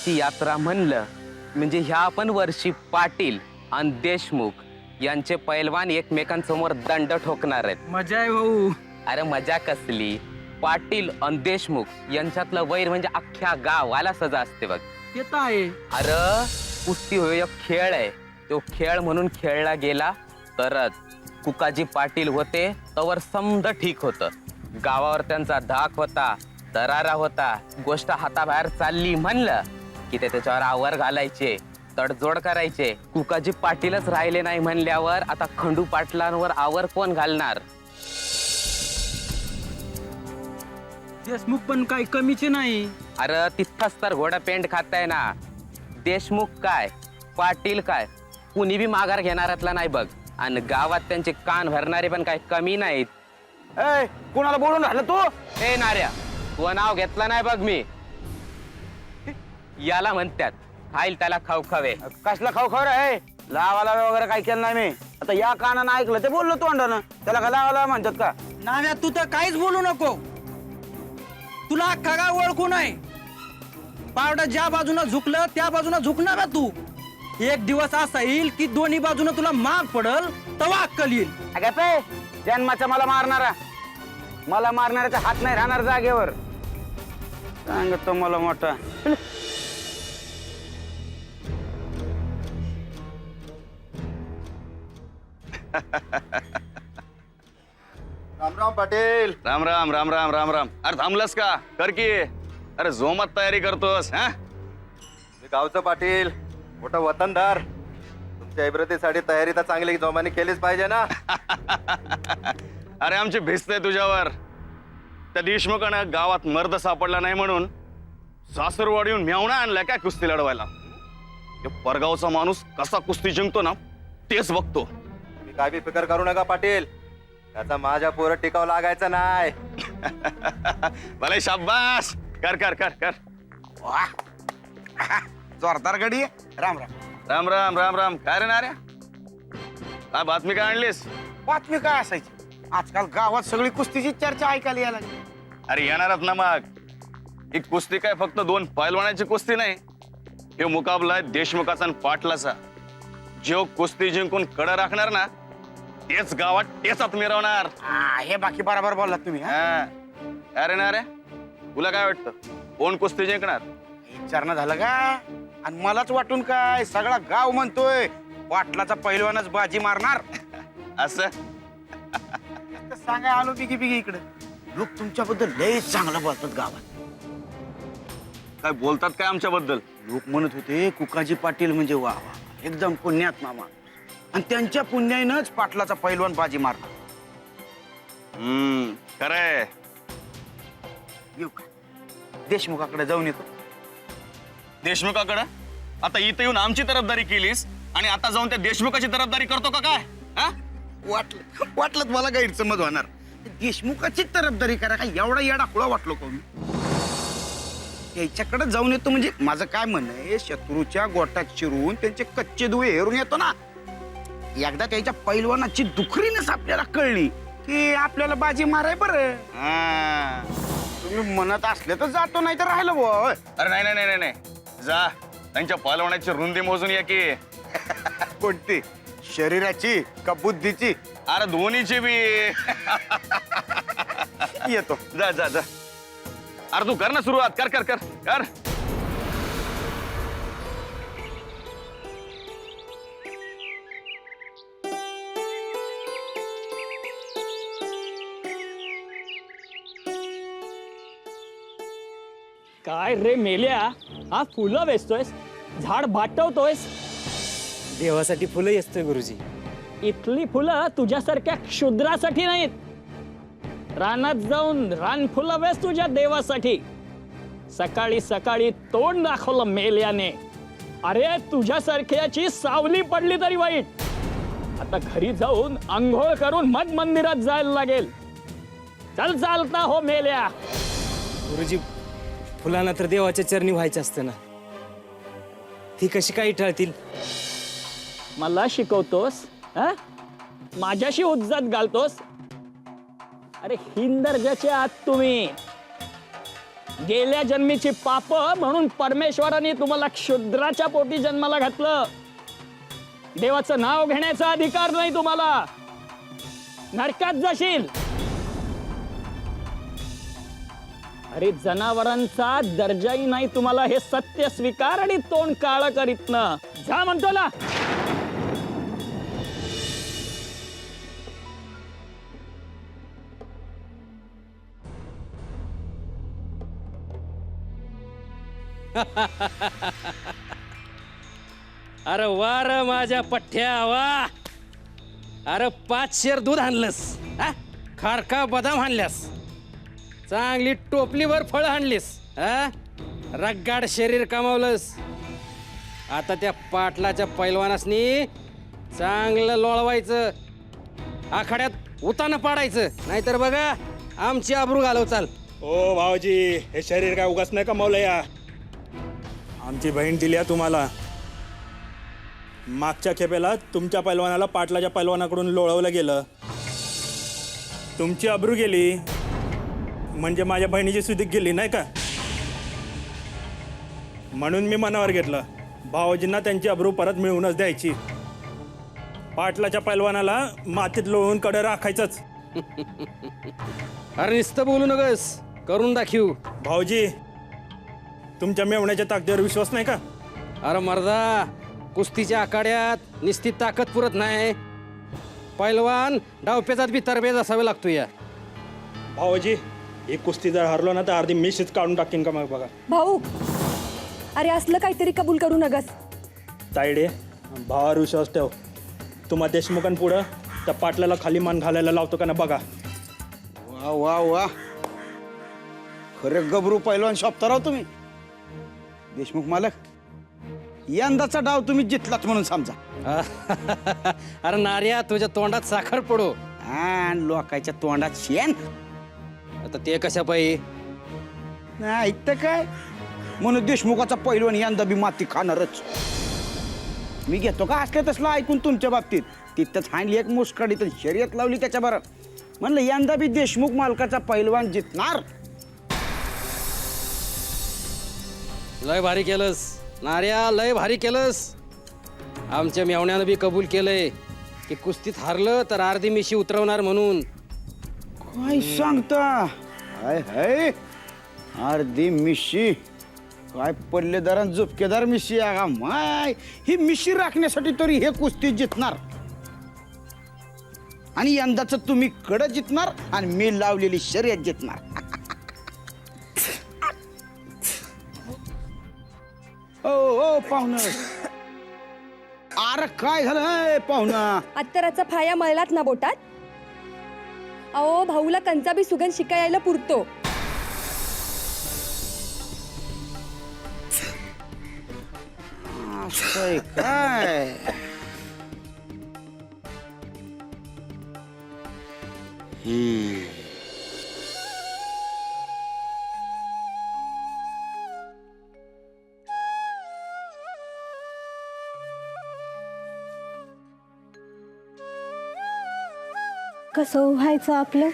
गावाची यात्रा म्हणलं म्हणजे ह्या पण वर्षी पाटील आणि देशमुख यांचे पैलवान एकमेकांसमोर दंड ठोकणार आहेत. मजा आहे भाऊ. अरे मजा कसली, पाटील आणि देशमुख यांच्यातलं वैर म्हणजे अख्ख्या गावाला सजा असते बघ. ते तर आहे. अरे कुस्ती होय एक खेळ आहे, तो खेळ म्हणून खेळला गेला तरच. कुकाजी पाटील होते तवर समज ठीक होतं. गावावर त्यांचा धाक होता, दरारा होता. गोष्ट हाताबाहेर चालली म्हणलं की ते त्याच्यावर आवर घालायचे, तडजोड करायचे. कुकाजी पाटीलच राहिले नाही म्हणल्यावर आता खंडू पाटलांवर आवर कोण घालणार? देशमुख पण काही कमीचे नाही. अरे तिथंच तर घोडा पेंट खाताय ना. देशमुख काय पाटील काय कुणी बी माघार घेणारातला नाही बघ. आणि गावात त्यांचे कान भरणारे पण काही कमी नाहीत. कोणाला बोलून राहिलं तू? ए नार्या, तू नाव घेतलं नाही बघ मी. याला म्हणतात खाईल त्याला खावे. कसला खाऊ खबर आहे? लावाला वगैरे काही केलं नाही मी. आता या कानानं ऐकलं ते बोललो तोंडानं. त्याला का लावाला म्हणतात का? नाव्या तू तर काहीच बोलू नको. तुला अख्खा गाव ओळखून आहे. पावडा ज्या बाजूला झुकलं त्या बाजूला झुकणार तू. एक दिवस असा येईल की दोन्ही बाजूने तुला माग पडल तवा अक्कल येईल. अगं पे, जन्माचा मला मारणारा, मला मारणाऱ्याचा हात नाही राहणार जागेवर. सांगतो मला मोठा. राम राम पाटील. राम राम राम राम राम राम. अरे थांबलंस का? कर की. अरे जोमात तयारी करतोस हा? मी गावचं पाटील, मोठं वतनदार. तुमच्या इब्रतीसाठी तयारी तर चांगली जोमाने केलीच पाहिजे ना. अरे आमची भिस्त आहे तुझ्यावर. त्या देशमुखानं गावात मर्द सापडला नाही म्हणून सासरवाड येऊन म्यावणा आणलाय काय कुस्ती लढवायला. ते परगावचा माणूस कसा कुस्ती जिंकतो ना तेच बघतो. तुम्ही काय बी फिकर करू नका पाटील. त्याचा माझ्या पोरं टिकाव लागायचं नाही. भले शाबास. कर कर कर कर. जोरदार गडी. राम राम. राम राम राम राम. काय रे नाऱ्या, काय बातमी काय आणलीस? बातमी काय असायची? आजकाल गावात सगळी कुस्तीची चर्चा ऐकायला यायला लागली. अरे येणारच ना मग. ही कुस्ती काय फक्त दोन पैलवानाची कुस्ती नाही. हे मुकाबला आहे देशमुखाचा आणि पाटलाचा. जो कुस्ती जिंकून कडं राखणार ना तेच गावात टेचात मिरवणार. हे बाकी बरोबर बोललात तुम्ही. अरे ना रे, तुला काय वाटतं कोण कुस्ती जिंकणार? विचारणं झालं का? आणि मलाच वाटून काय सगळा गाव म्हणतोय पाटलाचा पहिलवानच बाजी मारणार. असं सांगाय आलो बिगी बिगी इकडे. लोक तुमच्याबद्दल लय चांगलं बोलतात गावात. काय बोलतात काय आमच्याबद्दल? लोक म्हणत होते कुकाजी पाटील म्हणजे वा वा एकदम पुण्यात्मा माणूस. आणि त्यांच्या पुण्याईनच पाटलाचा पैलवान बाजी मारणार. खरंय. येऊ का? देशमुखाकडे जाऊन येतो. देशमुखाकडे? आता इथं येऊन आमची तरफदारी केलीस आणि आता जाऊन त्या देशमुखाची तरफदारी करतो का काय? हा? वाटलं मला गैरसमज होणार. देशमुखाची तरफदारी करा काय एवढा येडा खुळा वाटलो का मी? याच्याकडे जाऊन येतो म्हणजे माझं काय म्हणणं आहे, शत्रूच्या गोटात शिरून त्यांचे कच्चे दुवे हेरून येतो ना. एकदा त्याच्या पैलवानाची दुखरीनेच आपल्याला कळली की आपल्याला बाजी माराय बरं. तुम्ही म्हणत असले तर जातो, नाही तर राहिलं बुवा. अरे नाही नाही नाही नाही. जा त्यांच्या पैलवानाची रुंदी मोजून या की. कोणती? शरीराची का बुद्धीची? अरे दोन्हीची बी. येतो. जा जा जा. अरे तू कर ना सुरुवात. कर कर कर कर. काय रे मेल्या, हा फुलं वेचतोयस, झाड बाटवतोयस? देवासाठी फुलं असतोय गुरुजी. इथली फुलं तुझ्यासारख्या क्षुद्रासाठी नाहीत. रानात जाऊन रान फुलं वेच तुझ्या देवासाठी. सकाळी सकाळी तोंड दाखवलं मेल्याने. अरे तुझ्यासारख्याची सावली पडली तरी वाईट. आता घरी जाऊन आंघोळ करून मग मंदिरात जायला लागेल. चल चालता हो मेल्या. गुरुजी फुलांना तर देवाच्या चरणी व्हायचं असतं ना. ती कशी काही टळतील? मला शिकवतोस? माझ्याशी उज्जत घालतोस? अरे हिंदर्जाचे आहात तुम्ही. गेल्या जन्मीची पाप म्हणून परमेश्वराने तुम्हाला क्षुद्राच्या पोटी जन्माला घातलं. देवाचं नाव घेण्याचा अधिकार नाही तुम्हाला. नरकात जाशील. अरे जनावरांचा दर्जाही नाही तुम्हाला. हे सत्य स्वीकार आणि तोंड काळं करीत ना जा म्हणतो ना. अरे वा र माझ्या पठ्ठ्या वा. अरे 5 शेर दूध आणलंस, हा? खारका बदाम आणल्यास, चांगली टोपलीवर फळ आणलीस, हा? रग्गाड शरीर कमावलंस. आता त्या पाटलाच्या पैलवानासनी चांगलं लोळवायचं, आखाड्यात उतानं पाडायचं, नाहीतर बघा आमची आबरू घालव चाल. ओ भाऊजी, हे शरीर काय उगाच नाही कमावलं या. आमची बहीण दिली आहे तुम्हाला. मागच्या खेपेला तुमच्या पैलवानाला पाटलाच्या पैलवानाकडून लोळवलं गेलं, तुमची अब्रू गेली, म्हणजे माझ्या बहिणीची सुधीक गेली नाही का. म्हणून मी मनावर घेतलं भाऊजींना त्यांची अब्रू परत मिळवूनच द्यायची. पाटलाच्या पैलवानाला मातीत लोळून कडे राखायचंच. अरे नुसतं बोलू नकस, करून दाखवू. भाऊजी, तुमच्या मेवण्याच्या ताकदीवर विश्वास नाही का. अरे मर्दा, कुस्तीच्या आखाड्यात निस्ती ताकद पुरत नाही. पैलवान डावपेचात बी तरबेज असावे लागतो या. भाऊजी, ही कुस्ती जर हरलो ना तर अर्धी मिशीच काढून टाकीन का मग बघा. भाऊ, अरे असलं काहीतरी कबूल करू नगस. तायडे, भावावर विश्वास ठेव. तुम्हा देशमुखांपुढं त्या पाटलाला खाली मान घालायला लावतो का ना बघा. वा वा वा, खरे गबरू पैलवान शोभता राव तुम्ही. देशमुख मालक, यंदाचा डाव तुम्ही जितलाच म्हणून समजा. अरे नार्या, तुझ्या तोंडात साखर पडो. आणि लोकांच्या तोंडात शेण. आता ते कशा पाहिजे. नाही तर काय, म्हणून देशमुखाचा पैलवान यंदा बी माती खाणारच. मी घेतो का असलं तसलं ऐकून तुमच्या बाबतीत. तिथंच हाणली एक मुस्कडी तर शर्यत लावली त्याच्याबरोबर. म्हणलं यंदा बी देशमुख मालकाचा पैलवान जितणार. लय भारी केलंस नार्या, लय भारी केलंस. आमच्या मेवण्यानं बी कबूल केलंय की कुस्तीत हारलं तर अर्धी मिशी उतरवणार म्हणून. काय सांगता. हाय हाय, अर्धी मिशी काय पल्लेदार आणि झुपकेदार मिशी आहे का माय. ही मिशी राखण्यासाठी तरी हे कुस्ती जितणार. आणि यंदाच तुम्ही कड जितणार आणि मी लावलेली शर्यत जितणार. ओ ओ पाहुणं, अरे काय झालं पाहुणा. अत्तराचा फाया मळलात ना बोटात. अहो, भाऊला कंचा बी सुगंध शिकायला पुरतो. असंय काय. कसं व्हायचं आपलं.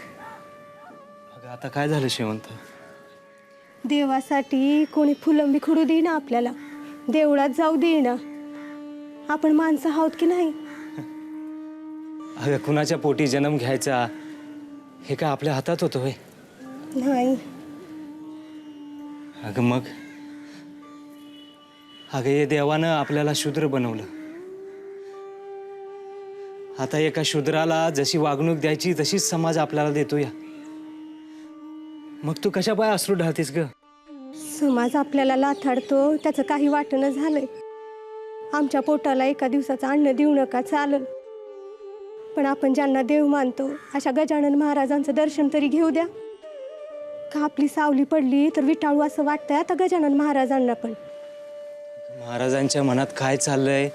अगं आता काय झालं शेवंत. देवासाठी कोणी फुलंबी खुडू देईना आपल्याला, देवळात जाऊ देईना. आपण माणसं आहोत की नाही. अगं कुणाच्या पोटी जन्म घ्यायचा हे काय आपल्या हातात होतं होय. नाही. अगं मग अगं हे देवानं आपल्याला शूद्र बनवलं. आता एका शूद्राला जशी वागणूक द्यायची तशीच समाज आपल्याला देतो या. मग तू कशा पाय अश्रू ढाळतेस ग. समाज आपल्याला लाथाडतो त्याचं काही वाटणं झालंय. आमच्या पोटाला एका दिवसाचं अन्न देऊ नका चालेल, पण आपण ज्यांना देव मानतो अशा गजानन महाराजांचं दर्शन तरी घेऊ द्या. का आपली सावली पडली तर विटाळू असं वाटतंय आता गजानन महाराजांना पण. महाराजांच्या मनात काय चाललंय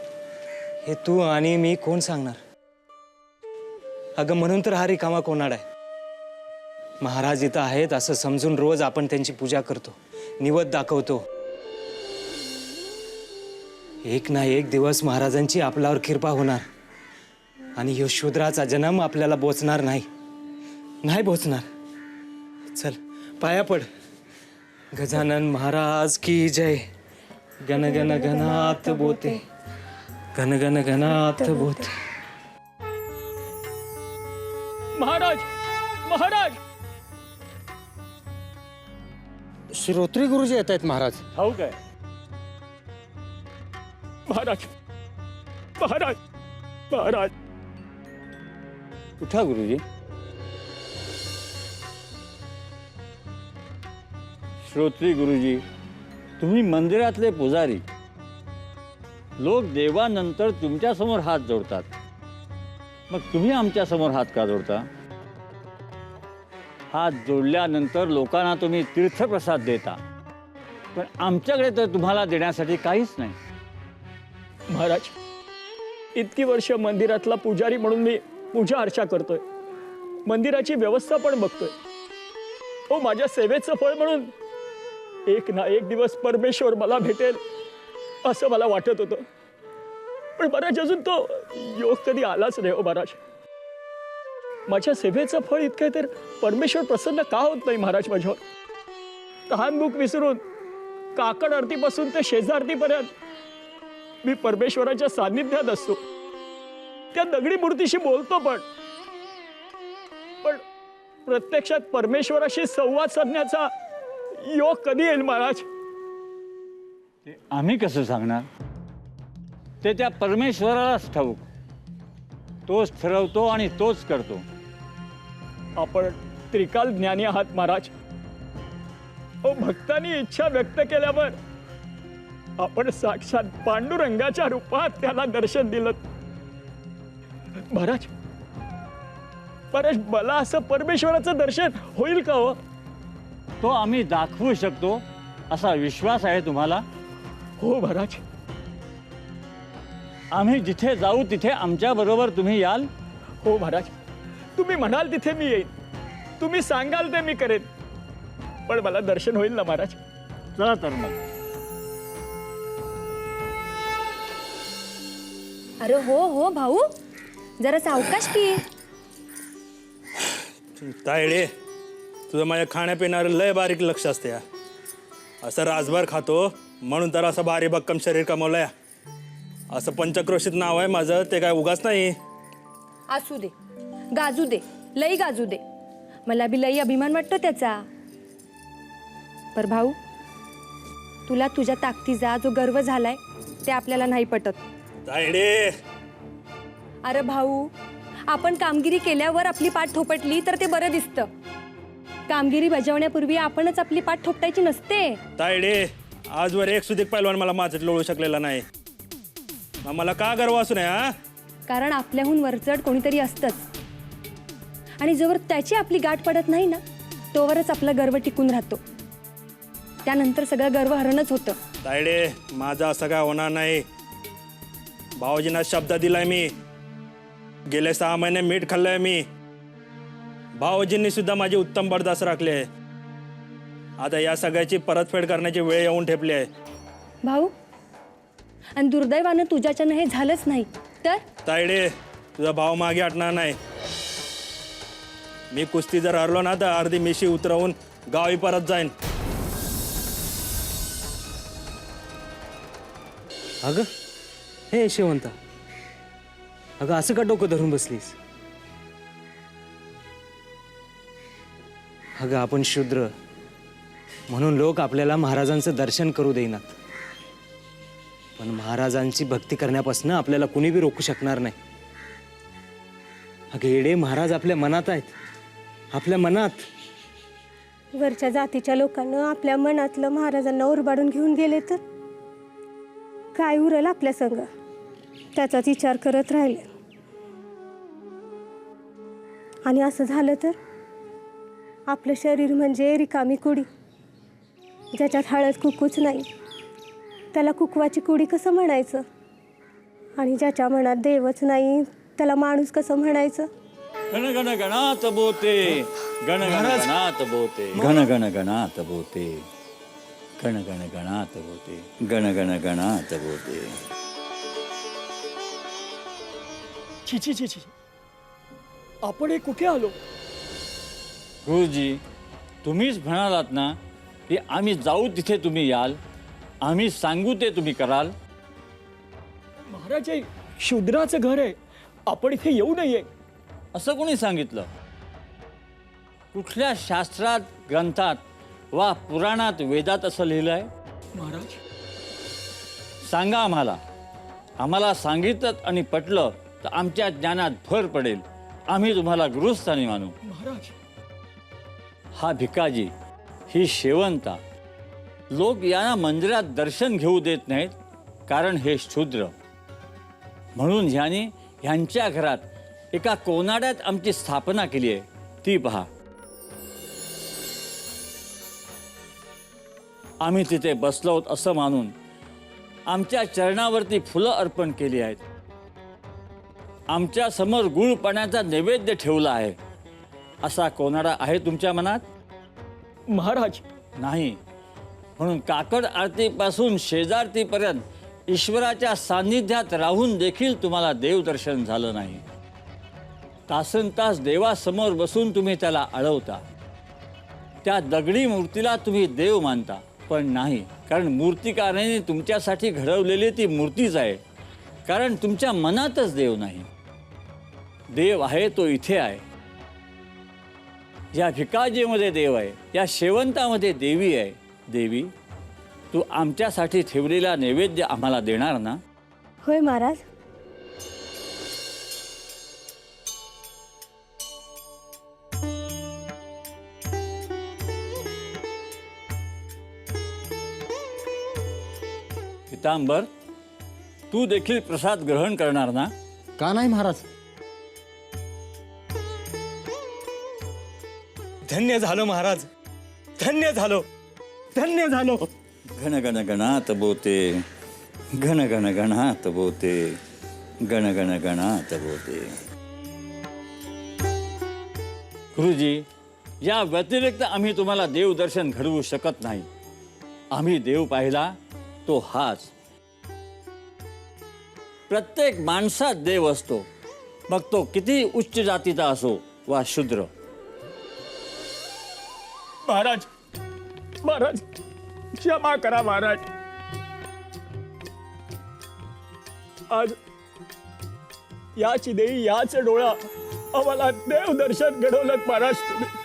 हे तू आणि मी कोण सांगणार. अगं म्हणून तर हा रिकामा कोणाड आहे. महाराज इथं आहेत असं समजून रोज आपण त्यांची पूजा करतो, निवद दाखवतो. एक ना एक दिवस महाराजांची आपल्यावर कृपा होणार आणि ह्यो शूद्राचा जन्म आपल्याला बोचणार नाही. नाही बोचणार. चल पाया पड, गजानन महाराज की जय. गण गण गणात बोते, गण गण गणात बोते. महाराज महाराज श्रोत्री गुरुजी येत आहेत महाराज. ठाऊ काय महाराज महाराज महाराज. उठा गुरुजी. श्रोत्री गुरुजी, तुम्ही मंदिरातले पुजारी. लोक देवानंतर तुमच्यासमोर हात जोडतात, मग तुम्ही आमच्यासमोर हात का जोडता? हात जोडल्यानंतर लोकांना तुम्ही तीर्थप्रसाद देता, पण आमच्याकडे तर तुम्हाला देण्यासाठी काहीच नाही. महाराज, इतकी वर्ष मंदिरातला पुजारी म्हणून मी पूजा अर्चा करतोय, मंदिराची व्यवस्था पण बघतोय. हो, माझ्या सेवेचं फळ म्हणून एक ना एक दिवस परमेश्वर मला भेटेल असं मला वाटत होतं. पण महाराज, अजून तो योग कधी आलाच नाही. हो महाराज, माझ्या सेवेचं फळ इतकं आहे तर परमेश्वर प्रसन्न का होत नाही महाराज माझ्यावर? तहानभूक विसरून काकड आरतीपासून ते शेजारतीपर्यंत मी परमेश्वराच्या सान्निध्यात असतो, त्या दगडी मूर्तीशी बोलतो, पण प्रत्यक्षात परमेश्वराशी संवाद साधण्याचा योग कधी येईल महाराज? ते आम्ही कसं सांगणार? ते त्या परमेश्वरालाच ठाऊक. तोच ठरवतो आणि तोच करतो. आपण त्रिकाल ज्ञानी आहात महाराज. ओ, भक्तांनी इच्छा व्यक्त केल्यावर आपण साक्षात पांडुरंगाच्या रूपात त्याला दर्शन दिलं. महाराज महाराज, मला असं परमेश्वराचं दर्शन होईल का हो? तो आम्ही दाखवू शकतो असा विश्वास आहे तुम्हाला? हो महाराज. आम्ही जिथे जाऊ तिथे आमच्या बरोबर तुम्ही याल? हो महाराज, तुम्ही म्हणाल तिथे मी येईन, तुम्ही सांगाल ते मी करेन, पण मला दर्शन होईल ना महाराज? चला तर मग. अरे हो हो भाऊ, जरा सावकाश की. तायडे, तुझं माझ्या खाण्यापिण्यावर लय बारीक लक्ष असते. असं राजभर खातो म्हणून तर असं भारी भक्कम शरीर कमवलंय. असं पंचक्रोशीत नाव आहे माझं, ते काय उगाच नाही. असू दे, गाजू दे, लई गाजू दे. मला बी लई अभिमान वाटतो त्याचा. पर भाऊ, तुला तुझ्या ताकदीचा जो गर्व झालाय ते आपल्याला नाही पटत. तायडे, अरे भाऊ, आपण कामगिरी केल्यावर आपली पाठ थोपटली तर ते बरं दिसतं. कामगिरी बजावण्यापूर्वी आपणच आपली पाठ थोपटायची नसते. तायडे, आजवर एक सुदीक पैलवान मला माझ्यात लोळू शकलेला नाही. मग मला का गर्व असू नये? हा, कारण आपल्याहून वरचढ कोणीतरी असतंच, आणि जोवर त्याची आपली गाठ पडत नाही ना, तोवरच आपला गर्व टिकून राहतो. त्यानंतर सगळं गर्व हरणच होतं. तायडे, माझं असं काय होणार नाही. भाऊजींना शब्द दिलाय मी. गेले 6 महिने मीठ खाल्लंय मी. भाऊजींनी सुद्धा माझी उत्तम बरदास्त राखली आहे. आता या सगळ्याची परतफेड करण्याची वेळ येऊन ठेपली आहे. भाऊ, आणि दुर्दैवानं तुझ्याच्यानं हे झालंच नाही तर? तायडे, तुझा भाव मागे हटणार नाही. मी कुस्ती जर हरलो ना तर अर्धी मिशी उतरवून गावी परत जाईन. अगं हे यशवंता, अगं असं का डोकं धरून बसलीस? अगं आपण शूद्र म्हणून लोक आपल्याला महाराजांचं दर्शन करू देईनात, पण महाराजांची भक्ती करण्यापासून आपल्याला कुणी बी रोखू शकणार नाही. अगं येडे, महाराज आपल्या मनात आहेत, आपल्या मनात. वरच्या जातीच्या लोकांना आपल्या मनातलं महाराजांना ओरबाडून घेऊन गेले तर काय उरल आपल्या संग? त्याचाच विचार करत राहिले. आणि असं झालं तर आपलं शरीर म्हणजे रिकामी कुडी, ज्याच्यात हळद कुकूच नाही, त्याला कुकवाची कुडी कसं म्हणायचं? आणि ज्याच्या मनात देवच नाही त्याला माणूस कसं म्हणायचं? गण गण गणात बोते, गण गण गणात बोते, गण गण गणात बोते, गण गण गणात बोते, गण गण गणात बोते. छी छी छी छी, आपण हे कुठे आलो? गुरुजी, तुम्हीच म्हणालात ना की आम्ही जाऊ तिथे तुम्ही याल, आम्ही सांगू ते तुम्ही कराल? महाराज हे शूद्राचं घर आहे, आपण इथे येऊ नये. असं कोणी सांगितलं? कुठल्या शास्त्रात, ग्रंथात वा पुराणात, वेदात असं लिहिलं आहे? महाराज सांगा आम्हाला. आम्हाला सांगितलं आणि पटलं तर आमच्या ज्ञानात भर पडेल. आम्ही तुम्हाला गुरुस्थानी मानू. महाराज हा भिकाजी, ही शेवंता, लोक यांना मंदिरात दर्शन घेऊ देत नाहीत कारण हे शूद्र. म्हणून ह्याने ह्यांच्या घरात एका कोनाड्यात आमची स्थापना केली आहे, ती पहा. आम्ही तिथे बसलो आहोत असं मानून आमच्या चरणावरती फुलं अर्पण केली आहेत. आमच्या समोर गुळ पाण्याचा नैवेद्य ठेवला आहे. असा कोनाडा आहे तुमच्या मनात? महाराज नाही. म्हणून काकड आरतीपासून शेजारतीपर्यंत ईश्वराच्या सान्निध्यात राहून देखील तुम्हाला देवदर्शन झालं नाही. तासनतास देवासमोर बसून तुम्ही त्याला अडवता. त्या दगडी मूर्तीला तुम्ही देव मानता, पण नाही, कारण मूर्तिकाराने तुमच्यासाठी घडवलेली ती मूर्तीच आहे. कारण तुमच्या मनातच देव नाही. देव आहे तो इथे आहे. या भिकाजीमध्ये देव आहे, या शेवंतामध्ये देवी आहे. देवी, तू आमच्यासाठी ठेवलेला नैवेद्य आम्हाला देणार ना? होय महाराज. पितांबर, तू देखील प्रसाद ग्रहण करणार ना? का नाही महाराज? धन्य झालो महाराज, धन्य झालो, धन्य झालो. घन गण गणात बोते, घन गण गणात बोते, गण गण गणात बोते. गुरुजी, या व्यतिरिक्त आम्ही तुम्हाला देवदर्शन घडवू शकत नाही. आम्ही देव पाहिला तो हाच. प्रत्येक माणसात देव असतो, मग तो किती उच्च जातीचा असो वा शूद्र. महाराज महाराज क्षमा करा महाराज. आज याची देई याच डोळा आम्हाला देवदर्शन घडवलं महाराज तुम्ही.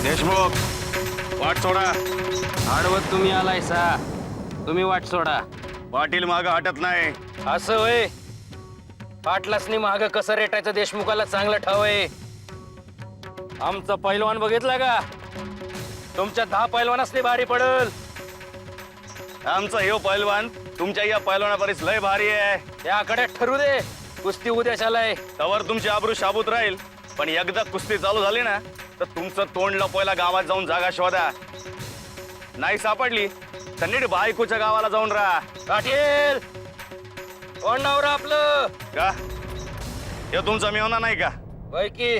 देशमुख, वाट सोडा. आडवत तुम्ही आलायसा, तुम्ही वाट सोडा. पाटील मागं हटत नाही. असं होय? पाटलासनी माग कसं रेटायचं देशमुखाला चांगलं ठाव आहे. आमचा पैलवान बघितला का? तुमच्या 10 पैलवानासनी भारी पडल. आमचा ह्यो पैलवान तुमच्या या पैलवानापरीस लय भारी आहे. त्याकडे ठरू दे, कुस्ती उद्याशालाय. तवर तुमची आबरू शाबूत राहील, पण एकदा कुस्ती चालू झाली ना तर तुमचं तोंड लपवायला गावात जाऊन जागा शोधा. नाही सापडली तर नीट बायकोच्या गावाला जाऊन राहा. पाटील, कोण नवरा आपलं? का हे तुमचा मेवना नाही का? होय की.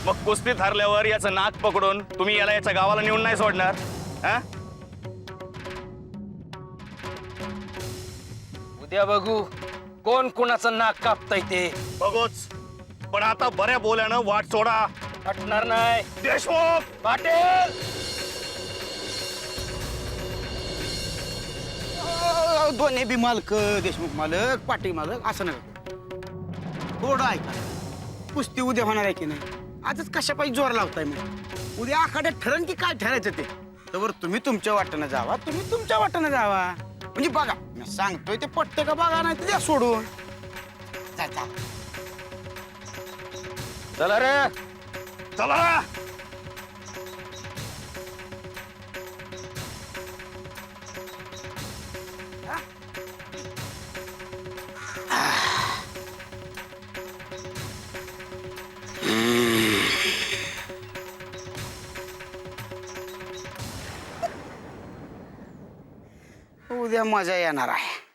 मग कुस्तीत हरल्यावर याचं नाक पकडून तुम्ही याला याच्या गावाला नेऊन नाही सोडणार? हा? उद्या बघू कोण कुणाचं नाक कापताय ते. बघूच, पण आता बऱ्या बोल्यानं वाट सोडा. हटणार नाही. देशमुख, पाटील, दोन्ही बी मालक, देशमुख मालक, पाटील मालक, असं नका. थोडं ऐका. कुस्ती उद्या होणार आहे की नाही? आजच कशा पाहिजे जोर लावताय मग? उद्या आखाड्यात ठरण की काय ठरायचं ते. तर तुम्ही तुमच्या वाटेनं जावा, तुम्ही तुमच्या वाटेनं जावा. म्हणजे बघा, मी सांगतोय ते पटतं का बघा, नाही तर द्या सोडून. जा, जा. चला रे. चला. उद्या मजा येणार आहे.